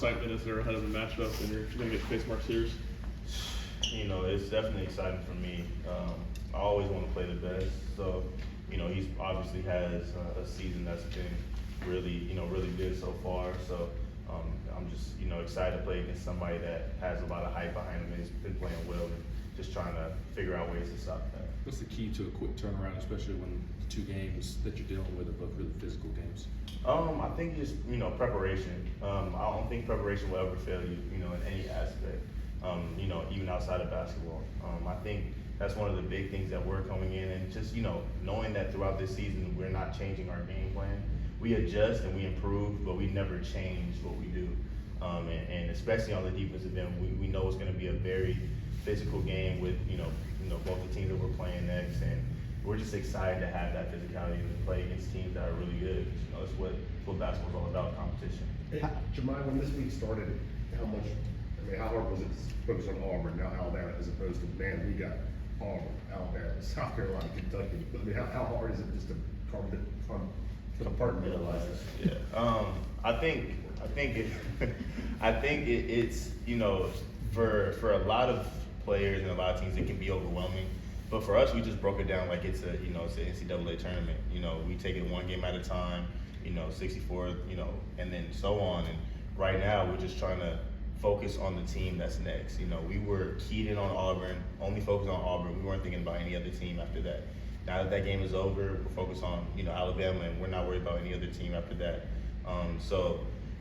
excitement is there ahead of the matchup and you're going to get to face Mark Sears? You know, it's definitely exciting for me. I always want to play the best. So, you know, he's obviously has a season that's been really, really good so far. So, I'm just, excited to play against somebody that has a lot of hype behind him and has been playing well and just trying to figure out ways to stop that. What's the key to a quick turnaround, especially when the 2 games that you're dealing with are both really physical games? I think just, preparation. I don't think preparation will ever fail you, in any aspect, even outside of basketball. I think that's one of the big things that we're coming in and just, knowing that throughout this season we're not changing our game plan. We adjust and we improve, but we never change what we do. And especially on the defensive end, we know it's going to be a very physical game with, both the teams that we're playing next. And we're just excited to have that physicality and to play against teams that are really good. That's what basketball's all about, competition. Hey, Jahmai, when this week started, how hard was it to focus on Auburn, now Alabama, as opposed to, man, we got Auburn, Alabama, South Carolina, Kentucky. How hard is it just to compartmentalize that? Yeah, I think it's for a lot of players and a lot of teams it can be overwhelming. But for us, we just broke it down like it's an NCAA tournament. We take it one game at a time. 64, and then so on. And right now, we're just trying to focus on the team that's next. We were keyed in on Auburn, only focused on Auburn. We weren't thinking about any other team after that. Now that game is over, we're focused on Alabama, and we're not worried about any other team after that. So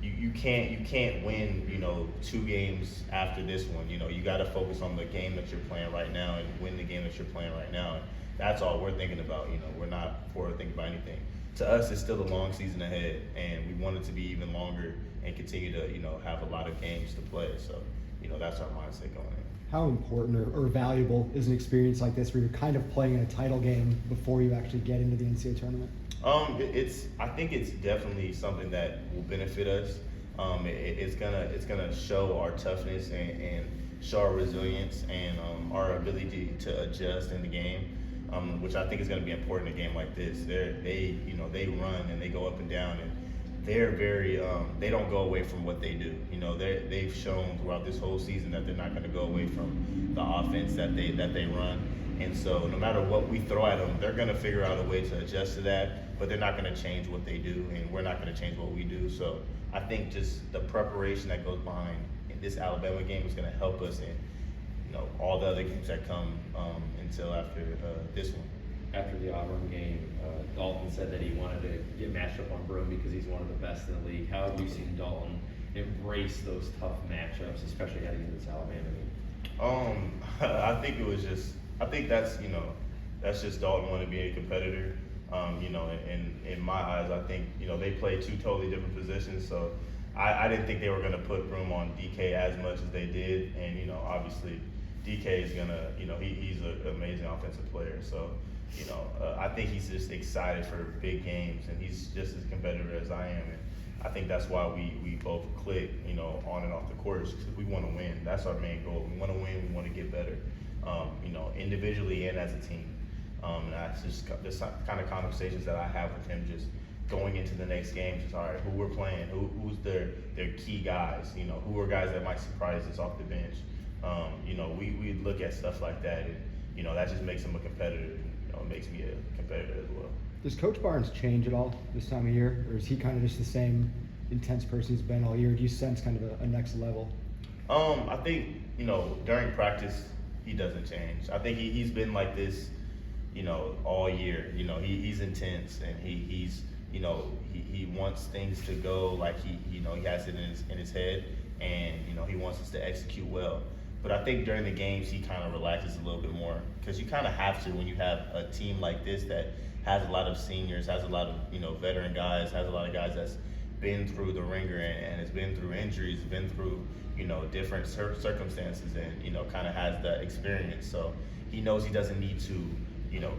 you can't win 2 games after this one. You got to focus on the game that you're playing right now and win the game that you're playing right now. And that's all we're thinking about. We're not forward thinking about anything. To us, it's still a long season ahead, and we want it to be even longer and continue to have a lot of games to play. So that's our mindset going in. How important or valuable is an experience like this where you're kind of playing in a title game before you actually get into the NCAA tournament? I think it's definitely something that will benefit us. It's gonna show our toughness and show our resilience and our ability to adjust in the game, which I think is gonna be important in a game like this. They run and they go up and down, and they're very they don't go away from what they do. They've shown throughout this whole season that they're not gonna go away from the offense that they run. And so no matter what we throw at them, they're going to figure out a way to adjust to that, but they're not going to change what they do, and we're not going to change what we do. So I think just the preparation that goes behind in this Alabama game is going to help us in all the other games that come until after this one. After the Auburn game, Dalton said that he wanted to get matched up on Broome because he's one of the best in the league. How have you seen Dalton embrace those tough matchups, especially heading into this Alabama game? I think that's just Dalton wanting to be a competitor. In my eyes, I think they play 2 totally different positions. So I didn't think they were gonna put Broome on DK as much as they did, and obviously DK is gonna he's an amazing offensive player. So I think he's just excited for big games, and he's just as competitive as I am. And I think that's why we both click on and off the court, because we want to win. That's our main goal. We want to win. We want to get better. Individually and as a team. And that's just this kind of conversations that I have with him, just going into the next game, just all right, who we're playing, who's their key guys, who are guys that might surprise us off the bench. We look at stuff like that, and that just makes him a competitor. It makes me a competitor as well. Does Coach Barnes change at all this time of year, or is he kind of just the same intense person he's been all year? Do you sense kind of a next level? I think during practice, he doesn't change. I think he's been like this, all year. He's intense, and he wants things to go like he has it in his head, and he wants us to execute well. But I think during the games he kind of relaxes a little bit more, because you kind of have to when you have a team like this that has a lot of seniors, has a lot of veteran guys, has a lot of guys that's been through the ringer and has been through injuries, been through different circumstances, and kind of has that experience. So he knows he doesn't need to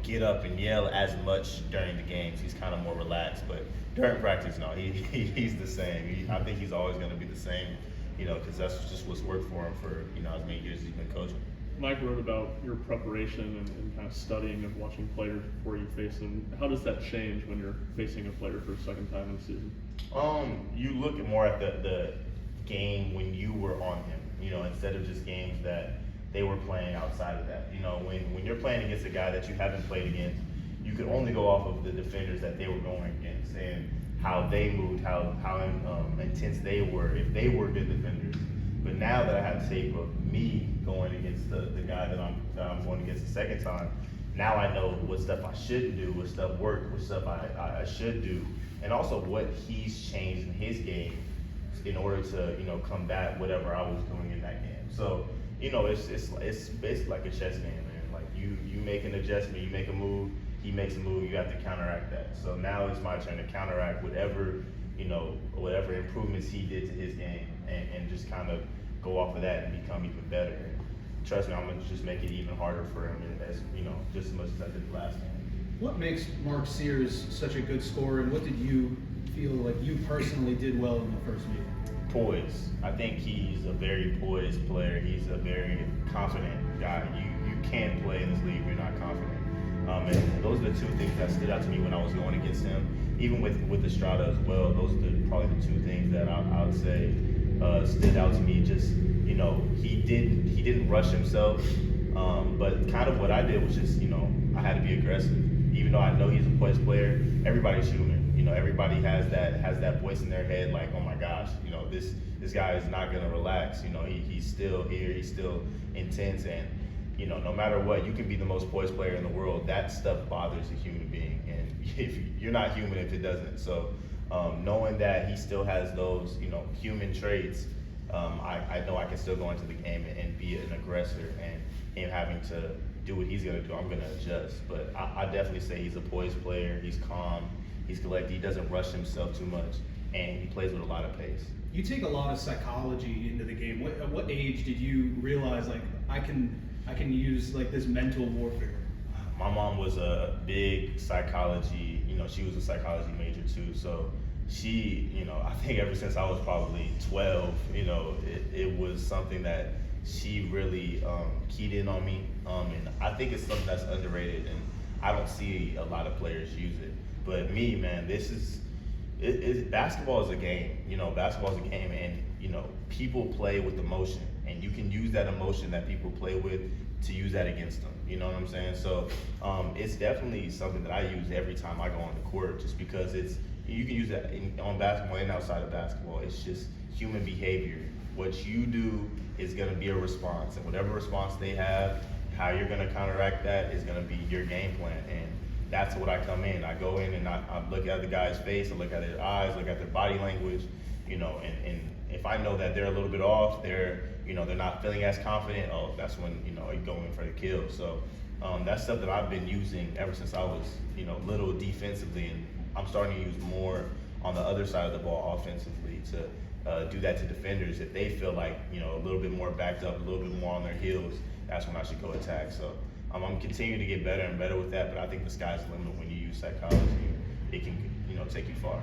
get up and yell as much during the games. He's kind of more relaxed. But during practice, no, he's the same. I think he's always going to be the same, because that's just what's worked for him for as many years as he's been coaching. Mike wrote about your preparation and kind of studying of watching players before you face them. How does that change when you're facing a player for a second time in the season? You look more at the game instead of just games that they were playing outside of that. You know, when you're playing against a guy that you haven't played against, you could only go off of the defenders that they were going against and how they moved, how intense they were, if they were good defenders. But now that I have tape of me going against the guy that I'm going against the second time, now I know what stuff I shouldn't do, what stuff worked, what stuff I should do, and also what he's changed in his game in order to, you know, combat whatever I was doing in that game. So, you know, it's basically like a chess game, man. Like you make an adjustment, you make a move, he makes a move, you have to counteract that. So now it's my turn to counteract whatever, you know, whatever improvements he did to his game, and just kind of go off of that and become even better. And trust me, I'm gonna just make it even harder for him, and as you know, just as much as I did the last game. What makes Mark Sears such a good scorer, and what did you feel like you personally did well in the first meeting? Poise. I think he's a very poised player. He's a very confident guy. You can't play in this league if you're not confident. And those are the two things that stood out to me when I was going against him. Even with Estrada as well, those are probably the two things that I would say stood out to me. Just, you know, he didn't rush himself, but kind of what I did was just, you know, I had to be aggressive. Even though I know he's a poised player, everybody's human. You know, everybody has that voice in their head, like, oh my gosh, you know, this guy is not gonna relax. You know, he's still here, he's still intense, and you know, no matter what, you can be the most poised player in the world. That stuff bothers a human being, and if you're not human if it doesn't. So knowing that he still has those, you know, human traits, I know I can still go into the game and be an aggressor, and him having to do what he's gonna do, I'm gonna adjust. But I definitely say he's a poised player. He's calm, he's collected, he doesn't rush himself too much, and he plays with a lot of pace. You take a lot of psychology into the game. At what age did you realize, like, I can use like this mental warfare? My mom was a big psychology, you know, she was a psychology major too. So she, you know, I think ever since I was probably 12, you know, it was something that she really keyed in on me. And I think it's something that's underrated, and I don't see a lot of players use it. But me, man, basketball is a game. You know, basketball is a game, and you know, people play with emotion, and you can use that emotion that people play with to use that against them. You know what I'm saying? So it's definitely something that I use every time I go on the court, just because you can use that on basketball and outside of basketball. It's just human behavior. What you do is going to be a response, and whatever response they have, how you're going to counteract that is going to be your game plan. And that's what I come in. I go in and I look at the guy's face, I look at their eyes, look at their body language, you know, and if I know that they're a little bit off, they're not feeling as confident, oh, that's when, you know, you go in for the kill. So that's stuff that I've been using ever since I was, you know, little defensively, and I'm starting to use more on the other side of the ball offensively to do that to defenders. If they feel like, you know, a little bit more backed up, a little bit more on their heels, that's when I should go attack. So I'm continuing to get better and better with that, but I think the sky's the limit when you use psychology. It can, you know, take you far.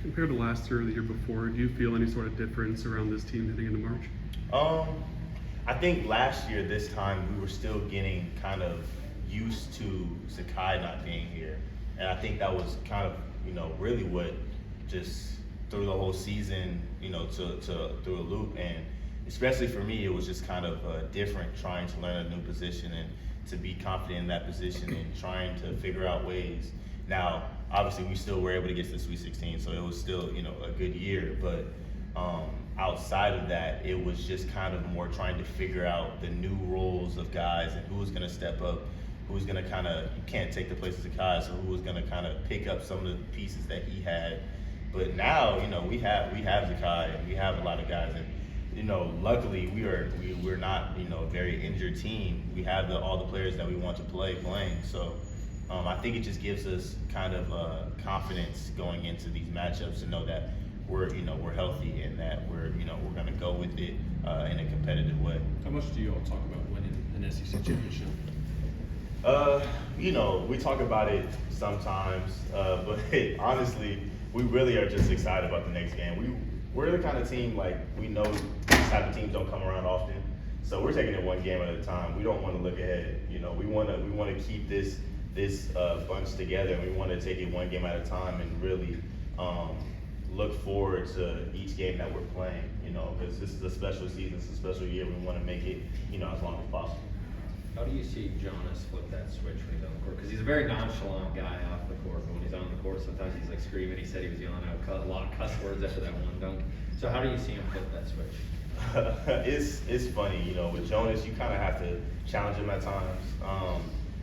Compared to last year or the year before, do you feel any sort of difference around this team heading into March? I think last year, this time, we were still getting kind of used to Sakai not being here. And I think that was kind of, you know, really what just threw the whole season, you know, through a loop. And especially for me, it was just kind of different trying to learn a new position and to be confident in that position and trying to figure out ways. Now, obviously, we still were able to get to the Sweet 16, so it was still, you know, a good year. But outside of that, it was just kind of more trying to figure out the new roles of guys and who was going to step up, who was going to kind of, you can't take the place of Sakai, so who was going to kind of pick up some of the pieces that he had. But now, you know, we have Sakai, and we have a lot of guys, and you know, luckily we're not, you know, a very injured team. We have all the players that we want to playing. So I think it just gives us kind of confidence going into these matchups to know that we're healthy and that we're going to go with it in a competitive way. How much do you all talk about winning an SEC championship? You know, we talk about it sometimes, but honestly, we really are just excited about the next game. We're the kind of team, like, we know these type of teams don't come around often, so we're taking it one game at a time. We don't want to look ahead. You know, we want to keep this bunch together, and we want to take it one game at a time and really look forward to each game that we're playing. You know, because this is a special season, it's a special year. We want to make it, you know, as long as possible. How do you see Jonas flip that switch when he's on the court? Because he's a very nonchalant guy off the court, but when he's on the court, sometimes he's like screaming. He said he was yelling out a lot of cuss words after that one dunk. So how do you see him flip that switch? It's funny, you know, with Jonas, you kind of have to challenge him at times,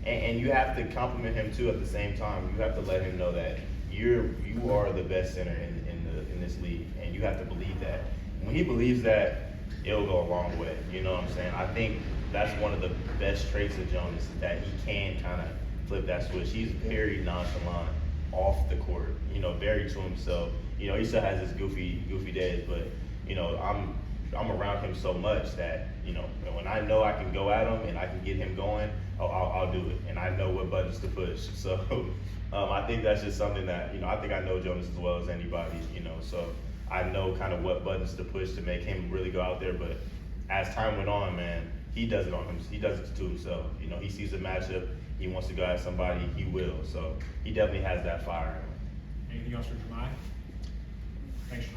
and you have to compliment him too at the same time. You have to let him know that you are the best center in this league, and you have to believe that. When he believes that, it'll go a long way. You know what I'm saying? I think that's one of the best traits of Jonas, is that he can kind of flip that switch. He's very nonchalant off the court, you know, very to himself. You know, he still has his goofy days, but you know, I'm around him so much that, you know, when I know I can go at him and I can get him going, I'll do it, and I know what buttons to push. So I think that's just something that, you know, I think I know Jonas as well as anybody, you know, so I know kind of what buttons to push to make him really go out there. But as time went on, man, he does it on him. He does it to himself. You know, he sees a matchup, he wants to go at somebody, he will. So he definitely has that fire in him. Anything else for Jahmai? Thanks, Jahmai.